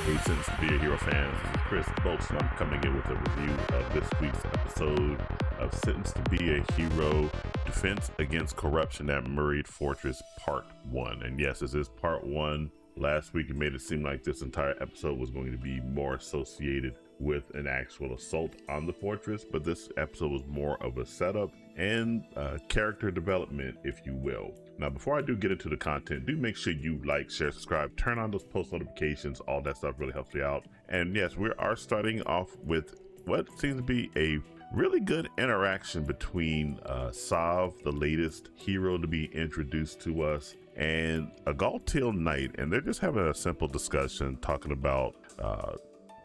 Hey, Sentence to Be a Hero fans, this is Chris Bolton. I'm coming in with a review of this week's episode of Sentence to Be a Hero, Defense Against Corruption at Murray Fortress Part 1. And yes, this is Part 1. Last week it made it seem like this entire episode was going to be more associated with an actual assault on the fortress, but this episode was more of a setup and character development, if you will. Now, before I do get into the content, do make sure you like, share, subscribe, turn on those post notifications. All that stuff really helps me out. And yes, we are starting off with what seems to be a really good interaction between Sav, the latest hero to be introduced to us, and a Galtil Knight. And they're just having a simple discussion talking about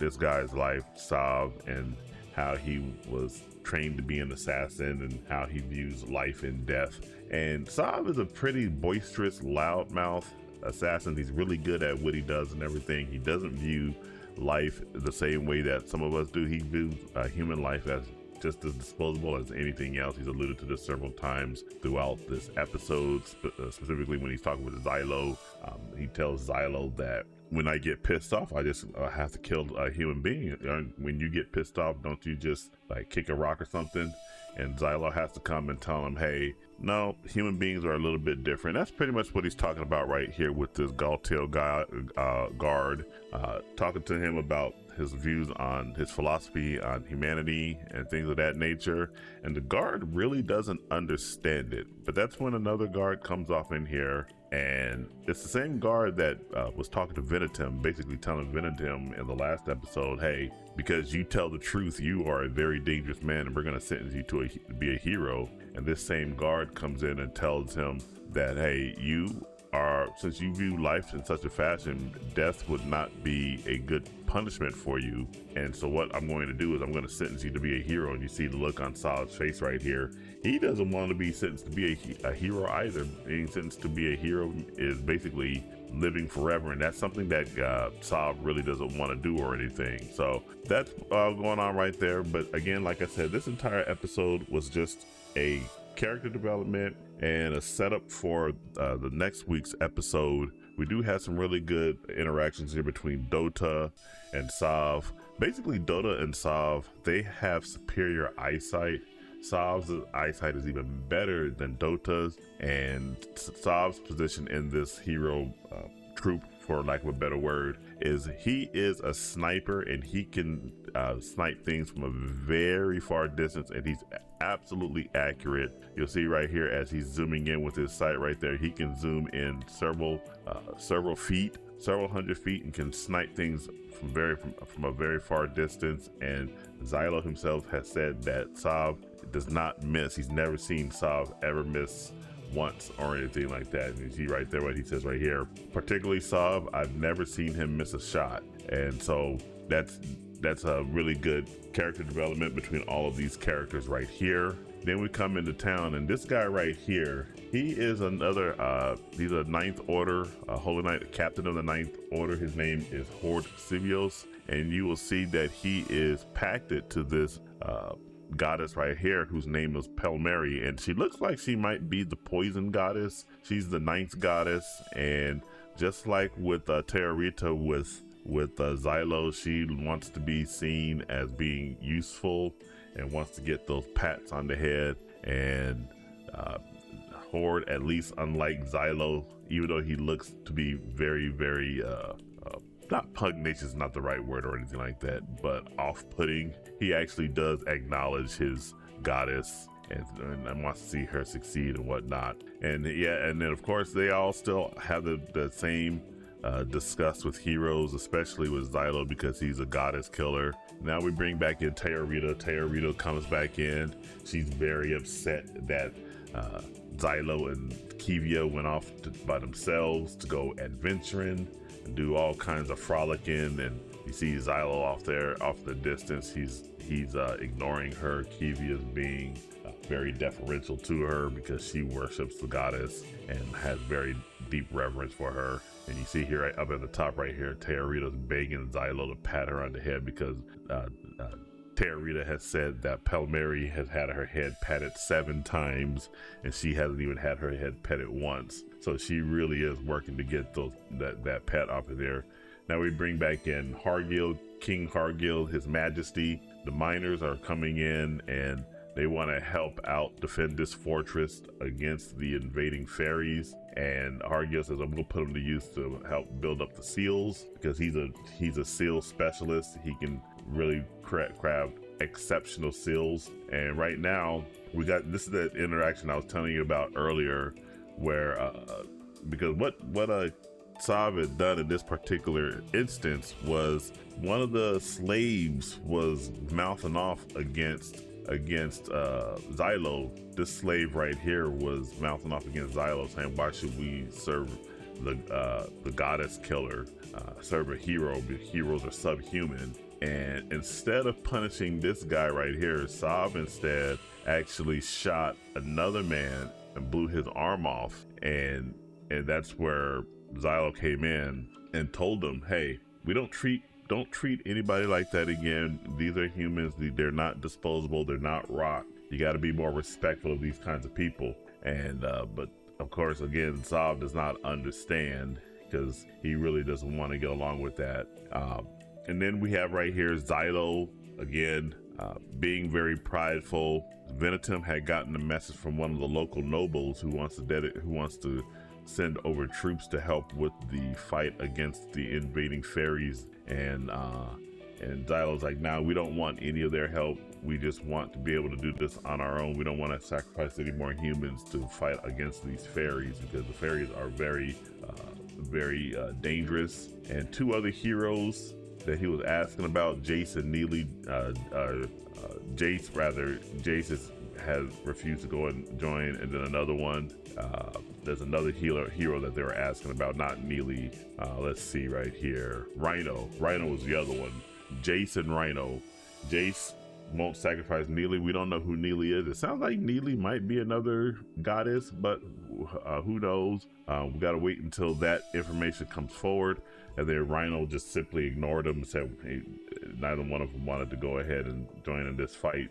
this guy's life, Sav, and how he was trained to be an assassin and how he views life and death. And Sav is a pretty boisterous, loudmouth assassin. He's really good at what he does and everything. He doesn't view life the same way that some of us do. He views human life as just as disposable as anything else. He's alluded to this several times throughout this episode, specifically when he's talking with Xylo. He tells Xylo that when I get pissed off, I just have to kill a human being. When you get pissed off, don't you just like kick a rock or something? And Xylo has to come and tell him, hey, no, human beings are a little bit different. That's pretty much what he's talking about right here with this Galtil guard, talking to him about his views on his philosophy on humanity and things of that nature. And the guard really doesn't understand it. But that's when another guard comes off in here. And it's the same guard that was talking to Venetum, basically telling Venetum in the last episode, hey, because you tell the truth, you are a very dangerous man and we're going to sentence you to be a hero. And this same guard comes in and tells him that, hey, since you view life in such a fashion, death would not be a good punishment for you. And so what I'm going to do is I'm going to sentence you to be a hero. And you see the look on Sav's face right here. He doesn't want to be sentenced to be a hero either. Being sentenced to be a hero is basically living forever. And that's something that Sav really doesn't want to do or anything. So that's going on right there. But again, like I said, this entire episode was just a character development and a setup for the next week's episode. We do have some really good interactions here between Dota and Sav. Basically, Dota and Sav, they have superior eyesight. Sav's eyesight is even better than Dota's, and Sav's position in this hero troop, for lack of a better word, is he is a sniper and he can snipe things from a very far distance, and he's absolutely accurate. You'll see right here as he's zooming in with his sight right there, he can zoom in several hundred feet and can snipe things from a very far distance. And Xylo himself has said that Sav does not miss. He's never seen Sav ever miss once or anything like that. And you see right there what he says right here, particularly Sav, I've never seen him miss a shot. And so that's a really good character development between all of these characters right here. Then we come into town, and this guy right here, he is another he's a Ninth Order Holy Knight, captain of the Ninth Order. His name is Horde Sivios, and you will see that he is pacted to this goddess right here whose name is Pelmeri, and she looks like she might be the poison goddess. She's the ninth goddess, and just like with Terrorita with Xylo, she wants to be seen as being useful and wants to get those pats on the head. And Horde, at least unlike Xylo, even though he looks to be very, very not pugnacious, not the right word or anything like that, but off-putting, he actually does acknowledge his goddess and wants to see her succeed and whatnot. And yeah, and then of course they all still have the same discussed with heroes, especially with Xylo, because he's a goddess killer. Now we bring back in Terrorita. Terrorita comes back in. She's very upset that Xylo and Kivia went off by themselves to go adventuring and do all kinds of frolicking. And you see Xylo off there, off the distance. He's ignoring her. Kivia's being very deferential to her because she worships the goddess and has very deep reverence for her. And you see here up at the top right here, Terrorita's begging Xylo to pat her on the head because Terrorita has said that Pelmeri has had her head patted 7 times and she hasn't even had her head petted once. So she really is working to get that pet off of there. Now we bring back in Hargill, King Hargill, His Majesty. The miners are coming in and they want to help out defend this fortress against the invading fairies. And Hargill says, I'm going to put him to use to help build up the seals, because he's a seal specialist. He can really craft exceptional seals. And right now we got, this is the interaction I was telling you about earlier, where because what Saab had done in this particular instance was one of the slaves was mouthing off against Xylo. This slave right here was mouthing off against Xylo, saying, why should we serve the goddess killer, serve a hero? Heroes are subhuman. And instead of punishing this guy right here, Saab instead actually shot another man and blew his arm off. And that's where Xylo came in and told them, hey, we don't treat anybody like that again. These are humans. They're not disposable. They're not rock. You got to be more respectful of these kinds of people. And but of course, again, Saab does not understand, because he really doesn't want to get along with that. And then we have right here Xylo again, being very prideful. Venetum had gotten a message from one of the local nobles who wants to send over troops to help with the fight against the invading fairies. And Xylo's like, nah, we don't want any of their help. We just want to be able to do this on our own. We don't want to sacrifice any more humans to fight against these fairies, because the fairies are very dangerous. And two other heroes that he was asking about, Jace and Neely, Jace has refused to go and join, and then another one, there's another hero that they were asking about, not Neely. Let's see right here, Rhino was the other one. Jace and Rhino. Jace won't sacrifice Neely. We don't know who Neely is. It sounds like Neely might be another goddess, but who knows? We gotta wait until that information comes forward. And then Rhino just simply ignored him and said, hey, neither one of them wanted to go ahead and join in this fight.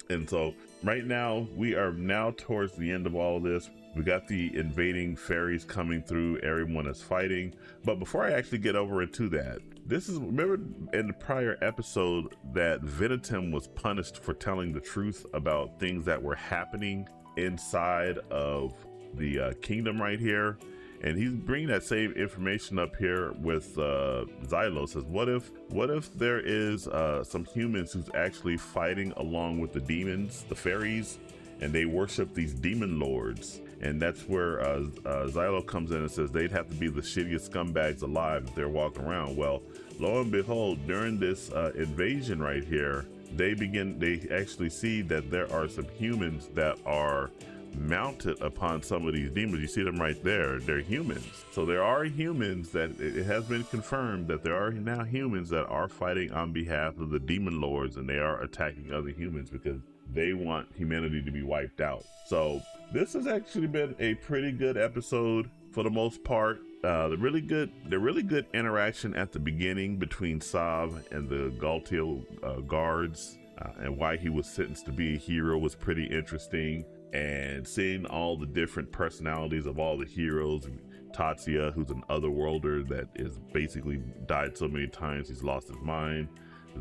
And so right now, we are now towards the end of all of this. We got the invading fairies coming through. Everyone is fighting. But before I actually get over into that, remember in the prior episode that Venetum was punished for telling the truth about things that were happening inside of the kingdom right here. And he's bringing that same information up here with Xylo. Says, what if there is some humans who's actually fighting along with the demons, the fairies, and they worship these demon lords? And that's where Xylo comes in and says they'd have to be the shittiest scumbags alive if they're walking around. Well, lo and behold, during this invasion right here, they actually see that there are some humans that are mounted upon some of these demons. You see them right there. They're humans. So there are humans that it has been confirmed that there are now humans that are fighting on behalf of the demon lords, and they are attacking other humans because they want humanity to be wiped out. So this has actually been a pretty good episode for the most part. The really good interaction at the beginning between Saab and the Galtiel guards, and why he was sentenced to be a hero was pretty interesting. And seeing all the different personalities of all the heroes, Tatsuya, who's an otherworlder that is basically died so many times he's lost his mind,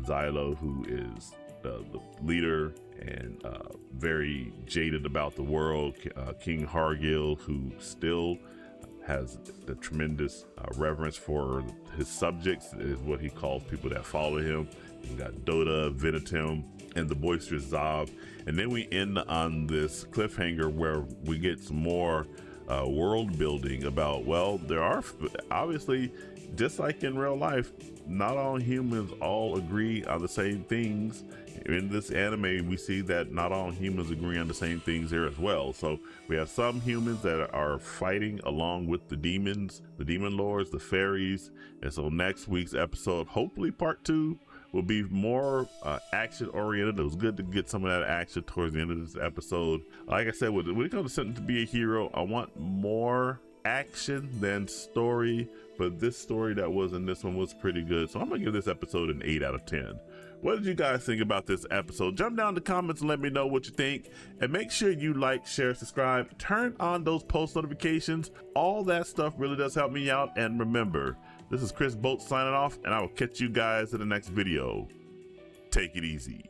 Xylo, who is the leader and very jaded about the world, King Hargill, who still has the tremendous reverence for his subjects, is what he calls people that follow him. We got Dota, Venetum, and the boisterous Zob. And then we end on this cliffhanger where we get some more world building about, well, there are obviously, just like in real life, not all humans all agree on the same things. In this anime, we see that not all humans agree on the same things here as well. So we have some humans that are fighting along with the demons, the demon lords, the fairies. And so next week's episode, hopefully part 2, will be more action oriented. It was good to get some of that action towards the end of this episode. Like I said, when it comes to something to be a hero, I want more action than story, but this story that was in this one was pretty good. So I'm gonna give this episode an 8 out of 10. What did you guys think about this episode? Jump down in the comments and let me know what you think. And make sure you like, share, subscribe, turn on those post notifications. All that stuff really does help me out. And remember, This is Chris Bolt signing off, and I will catch you guys in the next video. Take it easy.